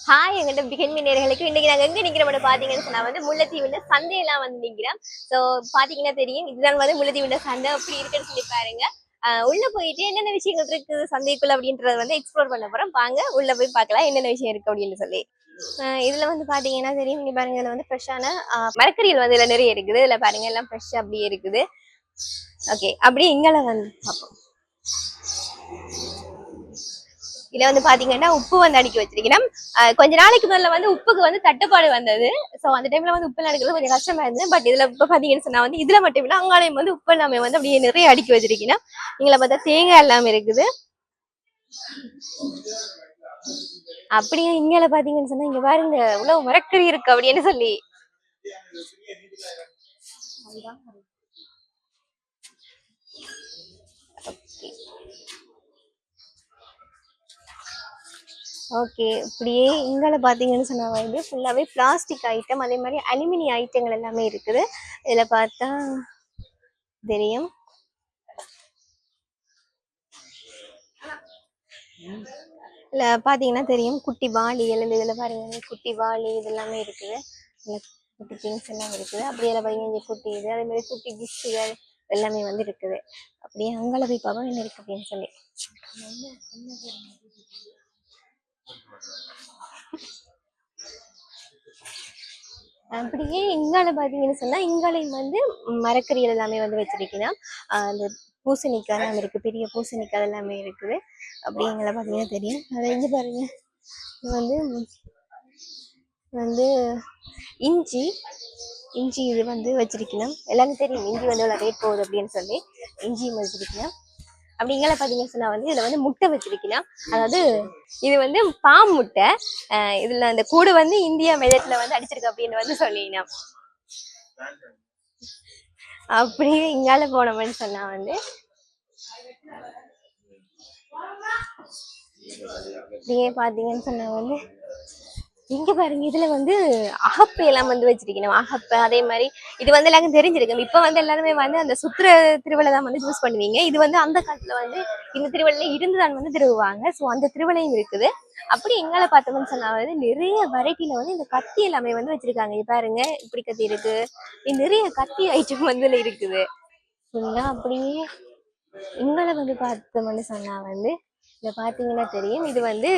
Hi எங்கிட்ட பிகன்மி நேர்களுக்கு இன்னைக்கு நாங்கள் எங்கே நிற்கிறோம்னு பார்த்தீங்கன்னு சொன்னால் வந்து முல்லைத்தீவுல சந்தையெல்லாம் வந்து நிற்கிறோம். ஸோ பார்த்தீங்கன்னா தெரியும் இதுதான் வந்து முல்லைத்தீவுல சந்தை அப்படி இருக்குன்னு சொல்லி பாருங்க. உள்ள போயிட்டு என்னென்ன விஷயங்கள் இருக்குது சந்தைக்குள்ள அப்படின்றத வந்து எக்ஸ்ப்ளோர் பண்ண போகிறோம். வாங்க உள்ள போய் பார்க்கலாம் என்னென்ன விஷயம் இருக்குது அப்படின்னு சொல்லி. இதுல வந்து பாத்தீங்கன்னா தெரியும் இங்க பாருங்க இதுல வந்து ஃப்ரெஷ்ஷான மரக்கறிகள் வந்து இதுல நிறைய இருக்குது. இதுல பாருங்க எல்லாம் ஃப்ரெஷ்ஷா அப்படியே இருக்குது. ஓகே அப்படியே இங்கே வந்து பார்ப்போம். இதுல வந்து பாத்தீங்கன்னா உப்பு வந்து அடுக்கி வச்சிருக்கணும். கொஞ்ச நாளைக்கு முதல்ல வந்து உப்புக்கு வந்து தட்டுப்பாடு வந்தது. சோ அந்த டைம்ல வந்து உப்பு எடுக்கிறது கொஞ்சம் கஷ்டமா இருந்தது. பட் இதுல இப்ப பாத்தீங்கன்னு சொன்னா வந்து இதுல மட்டும் இல்ல அங்காலையும் வந்து உப்பு எல்லாமே வந்து அப்படியே நிறைய அடுக்கி வச்சிருக்கணும். நீங்கள பார்த்தா தேங்காய் எல்லாமே இருக்குது. அப்படியே இங்க பாத்தீங்கன்னு சொன்னா இங்க பாருங்க இவ்வளவு மரக்கறி இருக்கு அப்படின்னு சொல்லி. ஓகே இப்படியே இங்கே பார்த்தீங்கன்னு சொன்னால் வந்து ஃபுல்லாகவே பிளாஸ்டிக் ஐட்டம் அதே மாதிரி அலுமினியம் ஐட்டங்கள் எல்லாமே இருக்குது. இதில் பார்த்தா தெரியும். இல்லை பார்த்தீங்கன்னா தெரியும் குட்டி வாளி எழுந்து இதில் பாருங்க குட்டி வாளி இதெல்லாமே இருக்குது. குட்டி திங்ஸ் எல்லாம் இருக்குது. அப்படியே பார்த்தீங்கன்னா குட்டி இது அதே மாதிரி குட்டி டிஷ்ஷுகள் எல்லாமே வந்து இருக்குது. அப்படியே அங்கே போய் பார்ப்போம் என்ன இருக்கு அப்படின்னு சொல்லி. அப்படியே இங்கால பாத்தீங்கன்னு சொன்னா இங்காலையும் வந்து மரக்கறிகள் எல்லாமே வந்து வச்சிருக்கீங்கன்னா அந்த பூசணிக்காய் எல்லாம் இருக்கு. பெரிய பூசணிக்காய் எல்லாமே இருக்குது. அப்படி எங்களை பாத்தீங்கன்னா தெரியும். அதை இங்க பாருங்க இது வந்து வந்து இஞ்சி இஞ்சி இது வந்து வச்சிருக்கணும். எல்லாமே தெரியும் இஞ்சி வந்து எவ்வளவு ரேட் போகுது அப்படின்னு சொல்லி இஞ்சியும் வச்சிருக்கணும். அப்படி இங்கே பார்த்தீங்கன்னு சொன்னா வந்து இதுல வந்து முட்டை வச்சிருக்கலாம். அதாவது இது வந்து பாம் முட்டை. இதுல அந்த கூடு வந்து இந்தியா மெதட்ல வந்து அடிச்சிருக்கு அப்படின்னு வந்து சொல்லினோம். அப்படியே இங்கால போனோம்னு சொன்னா வந்து அப்படியே பாத்தீங்கன்னு சொன்னா வந்து இங்க பாருங்க இதுல வந்து அகப்பை எல்லாம் வந்து வச்சிருக்கணும். அகப்பை அதே மாதிரி இது வந்து எல்லாருக்கும் தெரிஞ்சிருக்கு. இப்ப வந்து எல்லாருமே வந்து அந்த சுற்றுற திருவிழா தான் வந்து யூஸ் பண்ணுவீங்க. இது வந்து அந்த காலத்துல வந்து இந்த திருவிழையில இருந்துதான் வந்து திருவுவாங்க. ஸோ அந்த திருவிழையும் இருக்குது. அப்படி எங்களை பார்த்தோம்னு சொன்னா வந்து நிறைய வெரைட்டில வந்து இந்த கத்தி எல்லாமே வந்து வச்சிருக்காங்க. பாருங்க இப்படி கத்தி இருக்கு. நிறைய கத்தி ஐட்டம் வந்து இருக்குது. அப்படியே எங்களை வந்து பார்த்தோம்னு சொன்னா வந்து இதை பார்த்தீங்கன்னா தெரியும் இது வந்து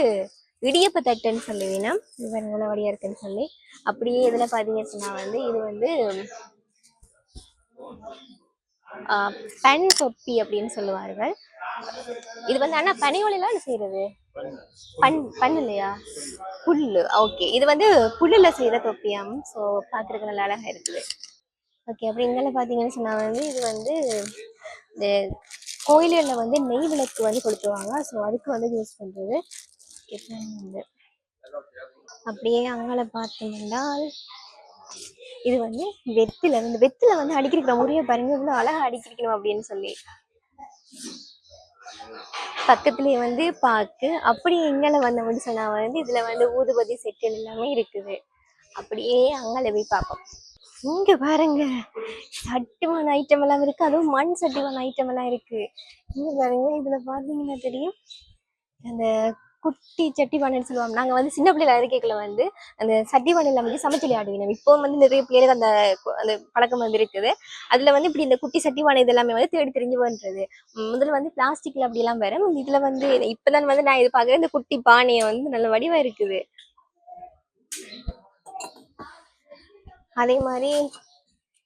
இடியப்ப தட்டுன்னு சொல்லுவீங்கன்னா இவங்க வழியா இருக்குன்னு சொல்லி. அப்படியே இதுல பாத்தீங்கன்னு சொன்னா வந்து இது வந்து பன் தொப்பி அப்படின்னு சொல்லுவார்கள். இது வந்து ஆனா பனையோலையில செய்யறது பண்ணு இல்லையா புல்லு. ஓகே இது வந்து புல்லுல செய்யற தொப்பியாம். ஸோ பாத்துருக்க நல்லா அழகா இருக்குது. ஓகே அப்படி இங்கே பாத்தீங்கன்னு சொன்னா வந்து இது வந்து இந்த கோயில்களில் வந்து நெய் விளக்கு வந்து கொளுத்துவாங்க. ஸோ அதுக்கு வந்து யூஸ் பண்றது. அப்படியே அங்கே பார்த்தோம்னா இது வந்து வெத்தில இந்த வெத்தில வந்து அடிக்கிற முறையை பாருங்க இவ்வளவு அழகா அடிக்கணும் அப்படின்னு சொல்லி. பக்கத்துலயே வந்து பாக்கு. அப்படி எங்களை வந்தோம்னு சொன்னா வந்து இதுல வந்து ஊதுபதி செட்டுகள் எல்லாமே இருக்குது. அப்படியே அங்கே போய் பார்ப்போம். இங்க பாருங்க சட்டிமான ஐட்டம் எல்லாம் இருக்கு. அதுவும் மண் சட்டிமான ஐட்டம் எல்லாம் இருக்கு. இங்க பாருங்க இதுல பாத்தீங்கன்னா தெரியும் அந்த குட்டி சட்டி பானைன்னு சொல்லுவாங்க. நாங்க வந்து சின்ன பிள்ளைல அறிக்கைகளை வந்து அந்த சட்டி பானையில வந்து சமைச்சு விளையாடுவீங்க. இப்போ வந்து நிறைய பிள்ளைகளுக்கு அந்த அந்த பழக்கம் வந்து இருக்குது. அதுல வந்து இப்படி இந்த குட்டி சட்டி பானை இது எல்லாமே வந்து தேடி தெரிஞ்சு பண்றது. முதல்ல வந்து பிளாஸ்டிக்ல அப்படி எல்லாம் வரும். இதுல வந்து இப்பதான் வந்து நான் இது பாக்குறேன். இந்த குட்டி பானையை வந்து நல்ல வடிவா இருக்குது. அதே மாதிரி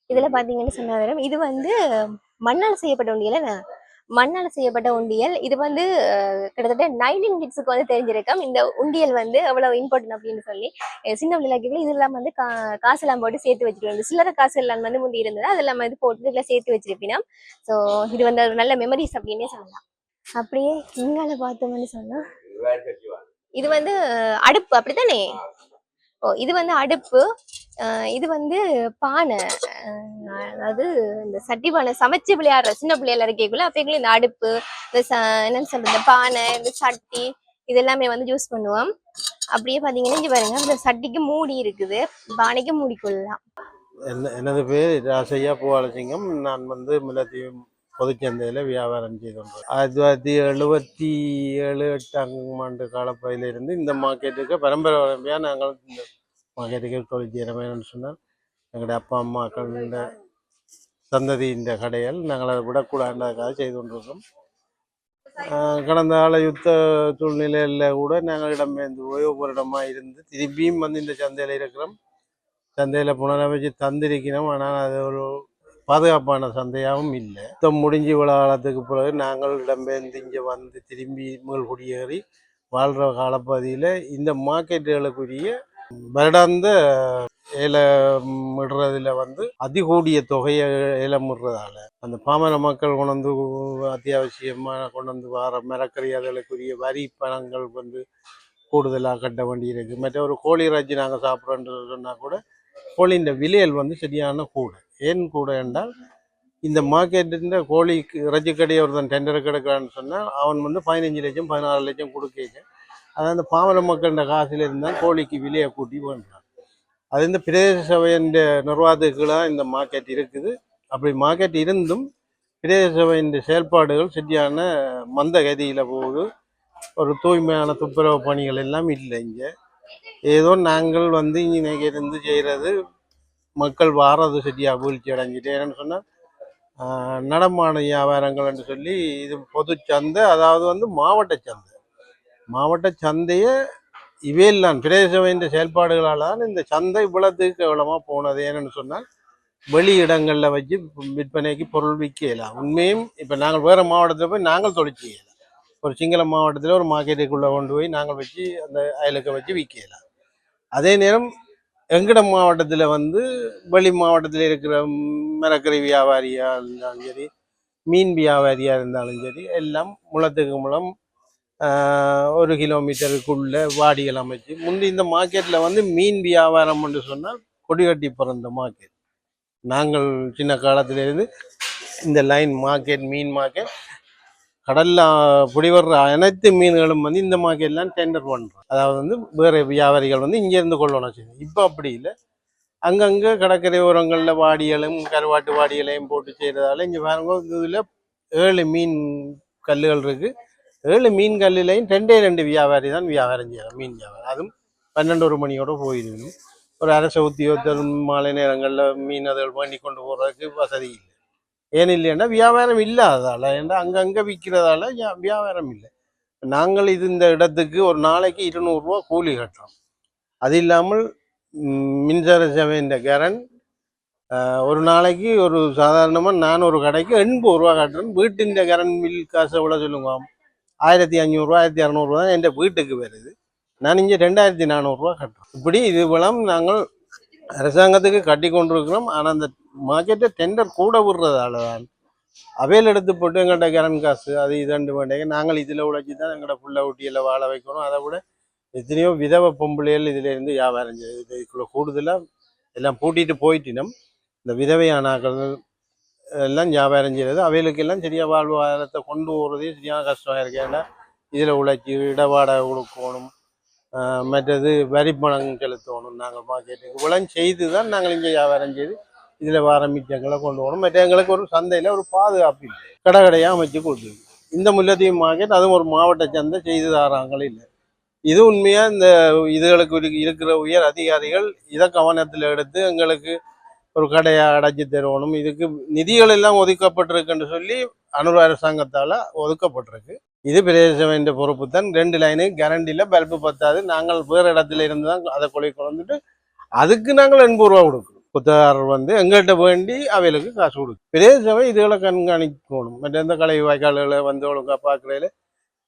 இதுல பாத்தீங்கன்னு சொன்னா இது வந்து மண்ணால் செய்யப்பட்ட உண்டியல். மண்ணால் செய்யப்பட்ட உண்டியல். இது வந்து கிட்டத்தட்ட 19 கிட்ஸுக்கு வந்து தெரிஞ்சிருக்கும் இந்த உண்டியல் வந்து எவ்வளவு இம்பார்ட்டன்ட் அப்படின்னு சொல்லி. சின்ன பிள்ளைகளுக்கு இது எல்லாம் வந்து காசு எல்லாம் போட்டு சேர்த்து வச்சிருக்கோம். சில்லறை காசு எல்லாம் வந்து முந்தி இருந்தது அதெல்லாம் வந்து போட்டு இதுல சேர்த்து வச்சிருப்பீங்க. ஸோ இது வந்து ஒரு நல்ல மெமரிஸ் அப்படின்னே சொல்லலாம். அப்படியே இங்கால பார்த்தோம்னு சொன்னா இது வந்து அடுப்பு அப்படித்தானே. ஓ இது வந்து அடுப்பு. இது வந்து பானை. அதாவது இந்த சட்டி பானை சமைச்சு விளையாடுற சின்ன பிள்ளைல இருக்கக்குள்ள அப்ப இந்த அடுப்பு இந்த என்னன்னு சொல்றது பானை இந்த சட்டி இது எல்லாமே வந்து யூஸ் பண்ணுவோம். அப்படியே பாத்தீங்கன்னா இங்க பாருங்க இந்த சட்டிக்கு மூடி இருக்குது. பானைக்கு மூடி கொள்ளலாம். எனது பேர் ராசையா பூவாலசிங்கம். நான் வந்து முல்லைத்தீவு பொதுச்சந்தையில் வியாபாரம் செய்து கொண்டு 1977 ஆண்டு காலப்பகுதியிலிருந்து இந்த மார்க்கெட்டுக்கு பரம்பரையாக நாங்கள் இந்த மார்க்கெட்டுக்கு தொழில் செய்கிறோம். சொன்னால் எங்களுடைய அப்பா அம்மாக்கள சந்ததி இந்த கடைகள் நாங்கள் அதை விடக்கூடாதுக்காக செய்து கொண்டிருக்கோம். கடந்த கால யுத்த சூழ்நிலையில் கூட நாங்கள் இடம்பெயர்ந்து போய் ஒவ்வொரு இடமா இருந்து திரும்பியும் வந்து இந்த சந்தையில் இருக்கிறோம். சந்தையில் புனரமைச்சு தந்திருக்கிறோம். ஆனால் அது ஒரு பாதுகாப்பான சந்தையாகவும் இல்லை. யுத்தம் முடிஞ்சு இவ்வளோ காலத்துக்கு பிறகு நாங்கள் இடம்பெயர்ந்து இங்கே வந்து திரும்பி மேல் குடியேறி வாழ்கிற காலப்பகுதியில் இந்த மார்க்கெட்டுகளுக்குரிய வருடாந்த ஏலமிடுறதுல வந்து அதிகூடிய தொகையை ஏலமிடுறதால அந்த பாமர மக்கள் கொண்டு அத்தியாவசியமாக கொண்டு வர மரக்கறி அதுகளுக்குரிய வரி பணங்கள் வந்து கூடுதலாக கட்ட வேண்டி இருக்குது. மற்ற ஒரு கோழி இறைச்சி நாங்கள் சாப்பிட்றோன்னு சொன்னால் கூட கோழியின் விலைகள் வந்து சரியான கூட. ஏன் கூட என்றால் இந்த மார்க்கெட்டு கோழிக்கு இறைச்சி கடையை ஒருத்தன் டெண்டர் கிடைக்கிறான்னு சொன்னால் அவன் வந்து 15 லட்சம் 16 லட்சம் கொடுக்க அதாவது அந்த பாமர மக்கள்கிட்ட காசில் இருந்தால் கோழிக்கு விலையை கூட்டி பண்ணுறான். அது இந்த பிரதேச சபையின் நிர்வாகத்துக்குலாம் இந்த மார்க்கெட் இருக்குது. அப்படி மார்க்கெட் இருந்தும் பிரதேச சபையின் செயல்பாடுகள் சரியான மந்த கதியில் போகுது. ஒரு தூய்மையான துப்புரவு பணிகள் எல்லாம் இல்லை. இங்கே ஏதோ நாங்கள் வந்து இங்கே இருந்து செய்கிறது மக்கள் வாரது சரியாக வீழ்ச்சி அடைஞ்சிட்டு. ஏன்னு சொன்னால் நடமான வியாபாரங்கள் என்று சொல்லி இது பொது சந்தை, அதாவது வந்து மாவட்ட சந்தையை இவையெல்லாம் பிரதேச சபையின் செயல்பாடுகளால் தான் இந்த சந்தை இவ்வளவுக்கு எவ்வளவா போனது. ஏன்னு சொன்னால் வெளி இடங்களில் வச்சு விற்பனைக்கு பொருள் விற்கலாம். உண்மையும் இப்போ நாங்கள் வேறு மாவட்டத்தில் போய் நாங்கள் தொழில் செய்யலாம். ஒரு சிங்கள மாவட்டத்தில் ஒரு மார்க்கெட்டுக்குள்ளே கொண்டு போய் நாங்கள் வச்சு அந்த அயலுக்க வச்சு விற்கலாம். அதே நேரம் எங்கட மாவட்டத்தில் வந்து வெளி மாவட்டத்தில் இருக்கிற மரக்கறி வியாபாரியாக இருந்தாலும் சரி, மீன் வியாபாரியாக இருந்தாலும் சரி, எல்லாம் முளத்துக்கு முளம் 1 கிலோமீட்டருக்குள்ள வாடிகள் அமைச்சு முந்தி இந்த மார்க்கெட்டில் வந்து மீன் வியாபாரம் என்று சொன்னால் கொடிகட்டி பிறந்த மார்க்கெட். நாங்கள் சின்ன காலத்திலிருந்து இந்த லைன் மார்க்கெட் மீன் மார்க்கெட் கடல்ல பிடிவர்ற அனைத்து மீன்களும் வந்து இந்த மார்க்கெட்லாம் டெண்டர் பண்ணுறோம். அதாவது வந்து வேறு வியாபாரிகள் வந்து இங்கேருந்து கொள்ளணும் செய்யணும். இப்போ அப்படி இல்லை. அங்கங்கே கடற்கரை ஓரங்களில் வாடிகளும் கருவாட்டு வாடிகளையும் போட்டு செய்கிறதால இங்கே பாருங்க இதில் 7 மீன் கல்லுகள் இருக்குது. 7 மீன் கல்லுலையும் 2 வியாபாரி தான் வியாபாரம் செய்யலாம். மீன் வியாபாரம் அதுவும் 12 மணியோடு போயிடணும். ஒரு அரச உத்தியோகத்தர் மாலை நேரங்களில் மீன் அதில் பண்ணி கொண்டு போகிறதுக்கு வசதி இல்லை. ஏன் இல்லைன்னா வியாபாரம் இல்லாததால், ஏன்னா அங்கங்கே விற்கிறதால வியாபாரம் இல்லை. நாங்கள் இந்த இடத்துக்கு ஒரு நாளைக்கு 200 ரூபா கூலி கட்டுறோம். அது இல்லாமல் மின்சார சேவையின் கரண்ட் ஒரு நாளைக்கு ஒரு சாதாரணமாக நான் ஒரு கடைக்கு 80 ரூபா கட்டுறேன். வீட்டின் கரண்ட் பில் காசை எவ்வளோ சொல்லுங்க, 1500 ரூபா 1600 ரூபா தான் என் வீட்டுக்கு வருது. நான் இங்கே 2400 ரூபா கட்டுறேன். இப்படி இது போலாம் நாங்கள் அரசாங்கத்துக்கு கட்டி கொண்டிருக்கிறோம். ஆனால் அந்த மார்க்கெட்டை டெண்டர் கூட விடுறதால தான் அவையில் எடுத்து போட்டு எங்கள்கிட்ட கரண்ட் காசு அது இதண்டு வேண்டிய நாங்கள் இதில் உழைச்சி தான் எங்களோட புள்ள ஊட்டியில் வாழ வைக்கணும். அதை விட எத்தனையோ விதவை பொம்பளைகள் இதிலேருந்து வியாபாரம் செய்யுது. இதுக்குள்ள கூடுதலாக எல்லாம் பூட்டிட்டு போயிட்டினோம். இந்த விதவையானாக்கள் எல்லாம் வியாபாரம் செய்கிறது அவைகளுக்கெல்லாம் சரியாக வாழ்வாதாரத்தை கொண்டு போகிறதே சரியான கஷ்டமாக இருக்கு. ஏன்னா இதில் உழைச்சி இடவாடகை கொடுக்கணும், மற்றது வரி பணம் செலுத்தணும். நாங்கள் மார்க்கெட்டுக்கு இவ்வளவு செய்து தான் நாங்கள் இங்கே வியாபாரம் செய்து இதில் வர மிச்சங்களை கொண்டு போகணும். மற்ற எங்களுக்கு ஒரு சந்தையில் ஒரு பாதுகாப்பு இல்லை. கடையாக அமைச்சு கொடுத்து இந்த முல்லைத்தீவு மார்க்கெட் அதுவும் ஒரு மாவட்ட சந்தை செய்து தராங்களே இல்லை. இது உண்மையாக இந்த இதுகளுக்கு இருக்கிற உயர் அதிகாரிகள் இதை கவனத்தில் எடுத்து எங்களுக்கு ஒரு கடையை அடைச்சி தருவணும். இதுக்கு நிதிகள் எல்லாம் ஒதுக்கப்பட்டிருக்குன்னு சொல்லி அனுர் அரசாங்கத்தால் ஒதுக்கப்பட்டிருக்கு. இது பிரதேச வேண்டிய பொறுப்பு தான். 2 லைனு கேரண்டியில் பல்பு பத்தாது. நாங்கள் வேறு இடத்துல இருந்து தான் அதை கொலை வந்துட்டு அதுக்கு நாங்கள் 80 ரூபா கொடுக்கணும். புத்தகாரர் வந்து எங்கள்கிட்ட வேண்டி அவைகளுக்கு காசு கொடுக்கும். பிரதேச சபை இதுகளை கண்காணிக்கணும். மற்ற எந்த கலை வாய்க்கால்களை வந்து ஒழுங்காக பார்க்குறதுல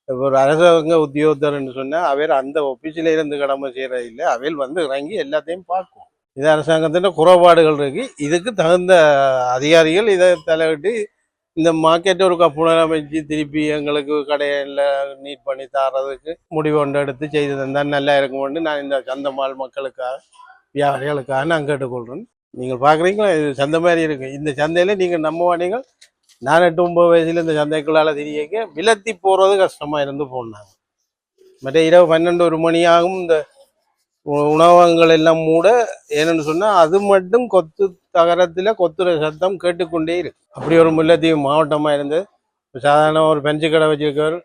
ஒரு அரசாங்க உத்தியோகத்தர்ன்னு சொன்னால் அவையில் அந்த ஆஃபீஸில் இருந்து கடமை செய்கிறது இல்லை. அவையில் வந்து இறங்கி எல்லாத்தையும் பார்க்கும். இது அரசாங்கத்தின் குறைபாடுகள் இருக்கு. இதுக்கு தகுந்த அதிகாரிகள் இதை தலையிட்டு இந்த மார்க்கெட்டை ஒரு புனரமைச்சு திருப்பி எங்களுக்கு கடையில் நீட் பண்ணி தரதுக்கு முடிவு ஒன்று எடுத்து செய்து தந்தால் நல்லா இருக்கும்னு நான் இந்த சந்தமால் மக்களுக்காக வியாபாரிகளுக்காக நான் கேட்டுக்கொள்கிறேன். நீங்கள் பார்க்குறீங்களா இது சந்தை மாதிரி இருக்குது. இந்த சந்தையில் நீங்கள் நம்புவானீங்க. நான் 8-9 வயசுல இந்த சந்தைக்குள்ளால் திரிக்க விலத்தி போகிறது கஷ்டமாக இருந்து போனாங்க. மற்ற இரவு 12-1 மணி ஆகும். இந்த உணவகங்கள் எல்லாம் மூட. ஏன்னு சொன்னா அது மட்டும் கொத்து தகரத்துல கொத்துற சத்தம் கேட்டுக்கொண்டே இருக்கு. அப்படி ஒரு முல்லைத்தீவு மாவட்டமா இருந்து சாதாரண ஒரு பெஞ்சு கடை வச்சிருக்கவர்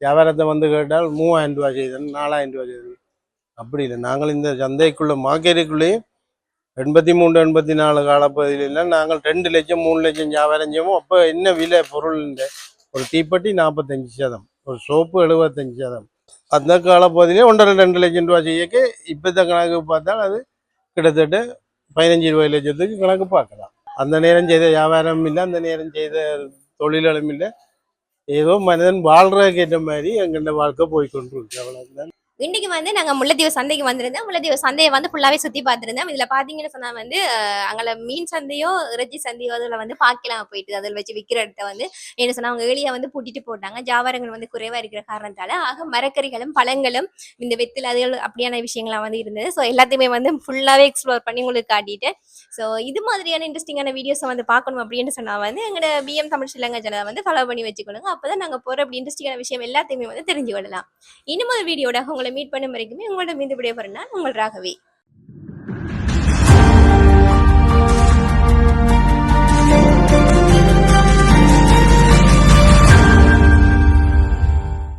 வியாபாரத்தை வந்து கேட்டால் 3000 ரூபாய் செய்தேன், 4000 ரூபாய் செய்தேன். அப்படி இல்லை. நாங்கள் இந்த சந்தைக்குள்ள மார்க்கெட்டுக்குள்ளேயே 83 84 காலப்பகுதியிலாம் நாங்கள் 2 லட்சம் 3 லட்சம் வியாபாரம் செய்வோம். அப்போ என்ன விலை பொருள்? ஒரு தீப்பெட்டி 45,000, ஒரு சோப்பு 75,000. அந்த காலப்பகுதியிலே 1.5 2 லட்சம் ரூபாய் செய்யக்கு இப்போத்த கணக்கு பார்த்தால் அது கிட்டத்தட்ட 15-20 லட்சத்துக்கு கணக்கு பார்க்கலாம். அந்த நேரம் செய்த வியாபாரம் இல்லை, அந்த நேரம் செய்த தொழில்களும் இல்லை. ஏதோ மனிதன் வாழ்றதுக்கு ஏற்ற மாதிரி எங்கள்ட வாழ்க்கை போய்கொண்டிருக்கு. அவ்வளவுதான். இன்னைக்கு வந்து நாங்க முல்லைத்தீவு சந்தைக்கு வந்திருந்தோம். முல்லைத்தீவு சந்தையை வந்து ஃபுல்லாவே சுத்தி பார்த்திருந்தோம். இதுல பாத்தீங்கன்னு சொன்னா வந்து அங்கே மீன் சந்தையோ இறைச்சி சந்தையோ அதுல வந்து பார்க்கலாம் போயிட்டு அதில் வச்சு விற்கிற இடத்த வந்து என்ன சொன்னா அவங்க எளியா வந்து பூட்டிட்டு போட்டாங்க. வியாபாரங்கள் வந்து குறைவா இருக்கிற காரணத்தால ஆக மரக்கறிகளும் பழங்களும் இந்த வெத்தில் அதுகள் அப்படியான விஷயங்கள்லாம் வந்து இருந்தது. ஸோ எல்லாத்தையுமே வந்து ஃபுல்லாவே எக்ஸ்ப்ளோர் பண்ணி உங்களுக்கு காட்டிட்டு, ஸோ இது மாதிரியான இன்ட்ரெஸ்டிங்கான வீடியோஸை வந்து பார்க்கணும் அப்படின்னு சொன்னா வந்து எங்களோட பிஎம் தமிழ் ஸ்ரீலங்கா சேனலை வந்து ஃபாலோ பண்ணி வச்சுக்கொள்ளுங்க. அப்பதான் நாங்க போற அப்படி இன்ட்ரெஸ்டிங்கான விஷயம் எல்லாத்தையுமே வந்து தெரிஞ்சு கொள்ளலாம். இன்னும் ஒரு வீடியோட உங்களை மீட் பண்ணும் வரைக்குமே உங்களோட மீது விடைபெறும் நான் உங்கள் ராகவி.